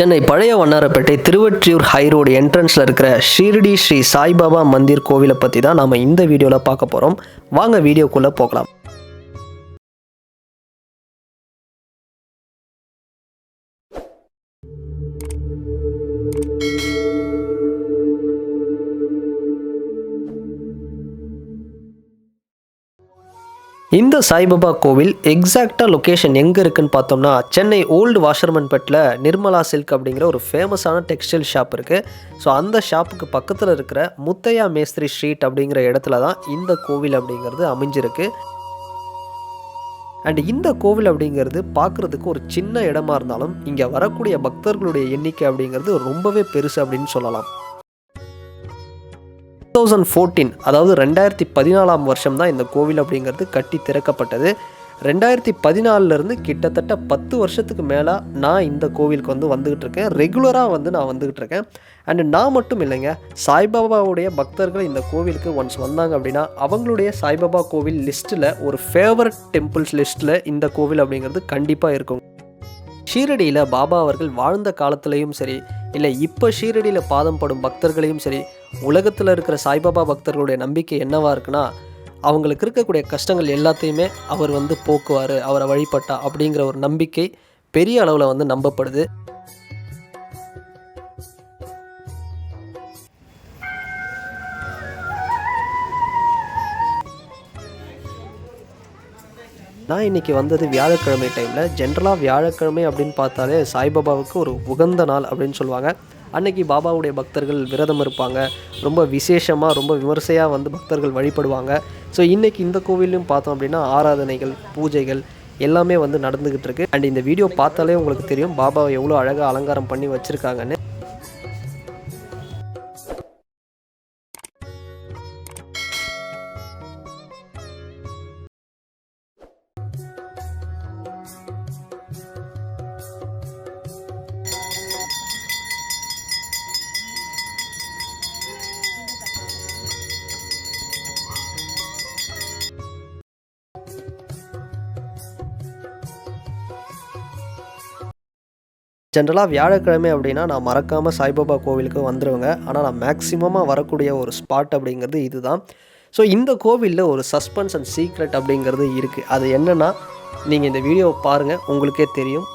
சென்னை பழைய வண்ணாரப்பேட்டை திருவொற்றியூர் ஹைரோடு என்ட்ரன்ஸில் இருக்கிற ஷீரடி ஸ்ரீ சாய்பாபா மந்திர் கோவிலை பற்றி தான் நாம் இந்த வீடியோவில் பார்க்க போகிறோம். வாங்க வீடியோக்குள்ளே போகலாம். இந்த சாய்பாபா கோவில் எக்ஸாக்டாக லொக்கேஷன் எங்கே இருக்குதுன்னு பார்த்தோம்னா, சென்னை ஓல்டு வாஷர்மன்பேட்டில் நிர்மலா சில்க் அப்படிங்கிற ஒரு ஃபேமஸான டெக்ஸ்டைல் ஷாப் இருக்குது. ஸோ அந்த ஷாப்புக்கு பக்கத்தில் இருக்கிற முத்தையா மேஸ்திரி ஸ்ட்ரீட் அப்படிங்கிற இடத்துல தான் இந்த கோவில் அப்படிங்கிறது அமைஞ்சிருக்கு. அண்ட் இந்த கோவில் அப்படிங்கிறது பார்க்குறதுக்கு ஒரு சின்ன இடமா இருந்தாலும் இங்கே வரக்கூடிய பக்தர்களுடைய எண்ணிக்கை அப்படிங்கிறது ரொம்பவே பெருசு அப்படின்னு சொல்லலாம். 2014 அதாவது 2014 வருஷம் தான் இந்த கோவில் அப்படிங்கிறது கட்டி திறக்கப்பட்டது. 2014 கிட்டத்தட்ட 10 வருஷத்துக்கு மேலே நான் இந்த கோவிலுக்கு வந்துக்கிட்டு இருக்கேன். ரெகுலராக நான் வந்துக்கிட்டு இருக்கேன். அண்டு நான் மட்டும் இல்லைங்க, சாய்பாபாவுடைய பக்தர்கள் இந்த கோவிலுக்கு ஒன்ஸ் வந்தாங்க அப்படின்னா அவங்களுடைய சாய்பாபா கோவில் லிஸ்ட்டில் ஒரு ஃபேவரட் டெம்பிள்ஸ் லிஸ்ட்டில் இந்த கோவில் அப்படிங்கிறது கண்டிப்பாக இருக்கும். ஷீரடியில் பாபா அவர்கள் வாழ்ந்த காலத்துலேயும் சரி, இல்லை இப்போ ஷீரடியில் பாதம் படும் பக்தர்களையும் சரி, உலகத்தில் இருக்கிற சாய்பாபா பக்தர்களுடைய நம்பிக்கை என்னவாக இருக்குன்னா, அவங்களுக்கு இருக்கக்கூடிய கஷ்டங்கள் எல்லாத்தையுமே அவர் போக்குவார், அவரை வழிபட்டா அப்படிங்கிற ஒரு நம்பிக்கை பெரிய அளவில் நம்பப்படுது. நான் இன்றைக்கி வந்தது வியாழக்கிழமை டைமில். ஜென்ரலாக வியாழக்கிழமை அப்படின்னு பார்த்தாலே சாய்பாபாவுக்கு ஒரு உகந்த நாள் அப்படின்னு சொல்லுவாங்க. அன்றைக்கி பாபாவுடைய பக்தர்கள் விரதம் இருப்பாங்க. ரொம்ப விசேஷமாக ரொம்ப விமர்சையாக பக்தர்கள் வழிபடுவாங்க. ஸோ இன்றைக்கி இந்த கோவிலையும் பார்த்தோம் அப்படின்னா ஆராதனைகள், பூஜைகள் எல்லாமே நடந்துக்கிட்டு இருக்குது. அண்ட் இந்த வீடியோ பார்த்தாலே உங்களுக்கு தெரியும் பாபாவை எவ்வளோ அழகாக அலங்காரம் பண்ணி வச்சுருக்காங்கன்னு. ஜென்ரலாக வியாழக்கிழமை அப்படின்னா நான் மறக்காமல் சாய்பாபா கோவிலுக்கு வந்துடுவேங்க. ஆனால் நான் மேக்ஸிமமாக வரக்கூடிய ஒரு ஸ்பாட் அப்படிங்கிறது இதுதான். ஸோ இந்த கோவிலில் ஒரு சஸ்பென்ஸ் அண்ட் சீக்ரெட் அப்படிங்கிறது இருக்குது. அது என்னென்னா, நீங்கள் இந்த வீடியோவை பாருங்கள், உங்களுக்கே தெரியும்.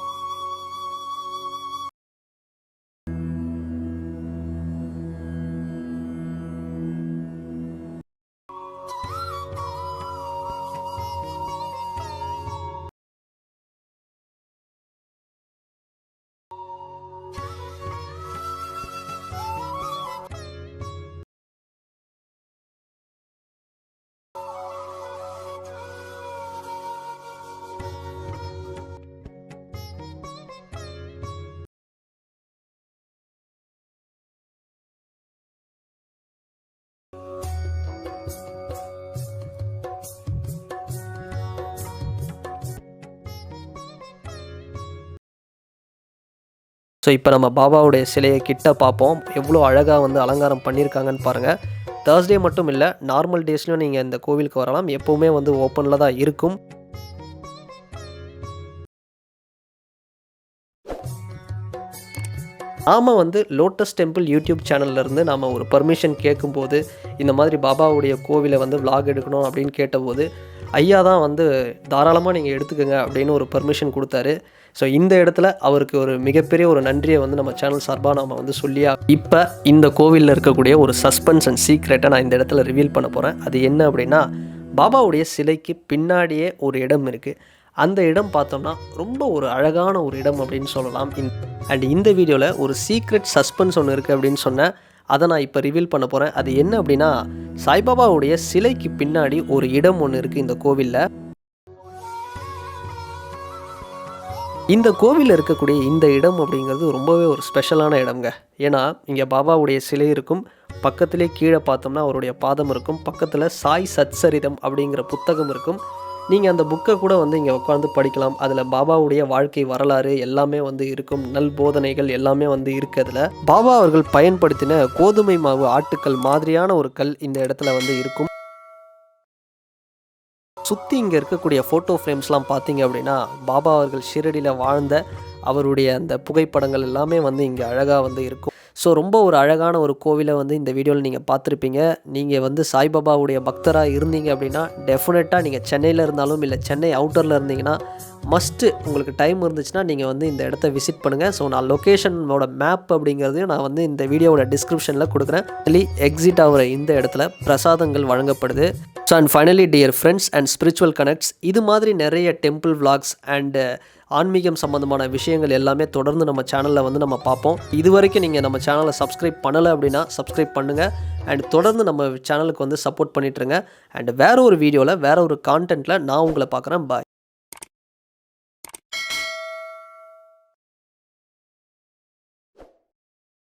ஸோ இப்போ நம்ம பாபாவுடைய சிலையை கிட்ட பார்ப்போம். எவ்வளோ அழகாக அலங்காரம் பண்ணியிருக்காங்கன்னு பாருங்கள். தேர்ஸ்டே மட்டும் இல்லை, நார்மல் டேஸ்லையும் நீங்கள் இந்த கோவிலுக்கு வரலாம். எப்போவுமே ஓப்பனில் தான் இருக்கும். நாம் லோட்டஸ் டெம்பிள் யூடியூப் சேனல்லேருந்து நாம் ஒரு பர்மிஷன் கேட்கும்போது, இந்த மாதிரி பாபாவுடைய கோவிலை விலாக் எடுக்கணும் அப்படின்னு கேட்டபோது, ஐயா தான் தாராளமாக நீங்கள் எடுத்துக்கோங்க அப்படின்னு ஒரு பர்மிஷன் கொடுத்தாரு. ஸோ இந்த இடத்துல அவருக்கு ஒரு மிகப்பெரிய ஒரு நன்றியை நம்ம சேனல் சார்பாக நாம் சொல்லியா. இப்போ இந்த கோவிலில் இருக்கக்கூடிய ஒரு சஸ்பென்ஸ் அண்ட் சீக்ரெட்டை நான் இந்த இடத்துல ரிவீல் பண்ண போகிறேன். அது என்ன அப்படின்னா, பாபாவுடைய சிலைக்கு பின்னாடியே ஒரு இடம் இருக்குது. அந்த இடம் பார்த்தோம்னா ரொம்ப ஒரு அழகான ஒரு இடம் அப்படின்னு சொல்லலாம். அண்ட் இந்த வீடியோவில் ஒரு சீக்ரெட் சஸ்பென்ஸ் ஒன்று இருக்குது அப்படின்னு சொன்னேன். அதை நான் இப்போ ரிவீல் பண்ண போகிறேன். அது என்ன அப்படின்னா, சாய்பாபாவுடைய சிலைக்கு பின்னாடி ஒரு இடம் ஒன்று இருக்குது இந்த கோவிலில். இந்த கோவிலில் இருக்கக்கூடிய இந்த இடம் அப்படிங்கிறது ரொம்பவே ஒரு ஸ்பெஷலான இடம்ங்க. ஏன்னா இங்கே பாபாவுடைய சிலை இருக்கும், பக்கத்திலே கீழே பார்த்தோம்னா அவருடைய பாதம் இருக்கும், பக்கத்தில் சாய் சத்சரிதம் அப்படிங்கிற புத்தகம் இருக்கும். நீங்கள் அந்த புக்கை கூட இங்கே உட்காந்து படிக்கலாம். அதில் பாபாவுடைய வாழ்க்கை வரலாறு எல்லாமே இருக்கும், நல் போதனைகள் எல்லாமே இருக்குது. அதில் பாபா அவர்கள் பயன்படுத்தின கோதுமை மாவு ஆட்டுக்கல் மாதிரியான ஒரு கல் இந்த இடத்துல இருக்கும். சுற்றி இங்கே இருக்கக்கூடிய ஃபோட்டோ ஃப்ரேம்ஸ்லாம் பார்த்தீங்க அப்படின்னா பாபா அவர்கள் ஷீரடியில் வாழ்ந்த அவருடைய அந்த புகைப்படங்கள் எல்லாமே வந்து இங்கே அழகாக வந்து இருக்கும். ஸோ ரொம்ப ஒரு அழகான ஒரு கோவிலை வந்து இந்த வீடியோவில் நீங்கள் பார்த்துருப்பீங்க. நீங்கள் வந்து சாய்பாபாவுடைய பக்தராக இருந்தீங்க அப்படின்னா டெஃபினட்டாக நீங்கள் சென்னையில் இருந்தாலும் இல்லை சென்னை அவுட்டரில் இருந்தீங்கன்னா மஸ்ட்டு உங்களுக்கு டைம் இருந்துச்சுன்னா நீங்கள் வந்து இந்த இடத்த விசிட் பண்ணுங்கள். ஸோ நான் லொக்கேஷனோட மேப் அப்படிங்கிறதையும் நான் வந்து இந்த வீடியோவோட டிஸ்கிரிப்ஷனில் கொடுக்குறேன். எக்ஸிட் ஆகிற இந்த இடத்துல பிரசாதங்கள் வழங்கப்படுது. So and finally dear friends and spiritual connects, இது மாதிரி நிறைய டெம்பிள் விளாக்ஸ் அண்டு ஆன்மீகம் சம்மந்தமான விஷயங்கள் எல்லாமே தொடர்ந்து நம்ம சேனலில் வந்து நம்ம பார்ப்போம். இது வரைக்கும் நீங்கள் நம்ம சேனலை சப்ஸ்கிரைப் பண்ணலை அப்படின்னா சப்ஸ்கிரைப் பண்ணுங்கள். அண்ட் தொடர்ந்து நம்ம சேனலுக்கு வந்து சப்போர்ட் பண்ணிட்டுருங்க. அண்ட் வேறு ஒரு வீடியோவில் வேறு ஒரு கான்டென்ட்டில் நான் உங்களை பார்க்குறேன். பாய்.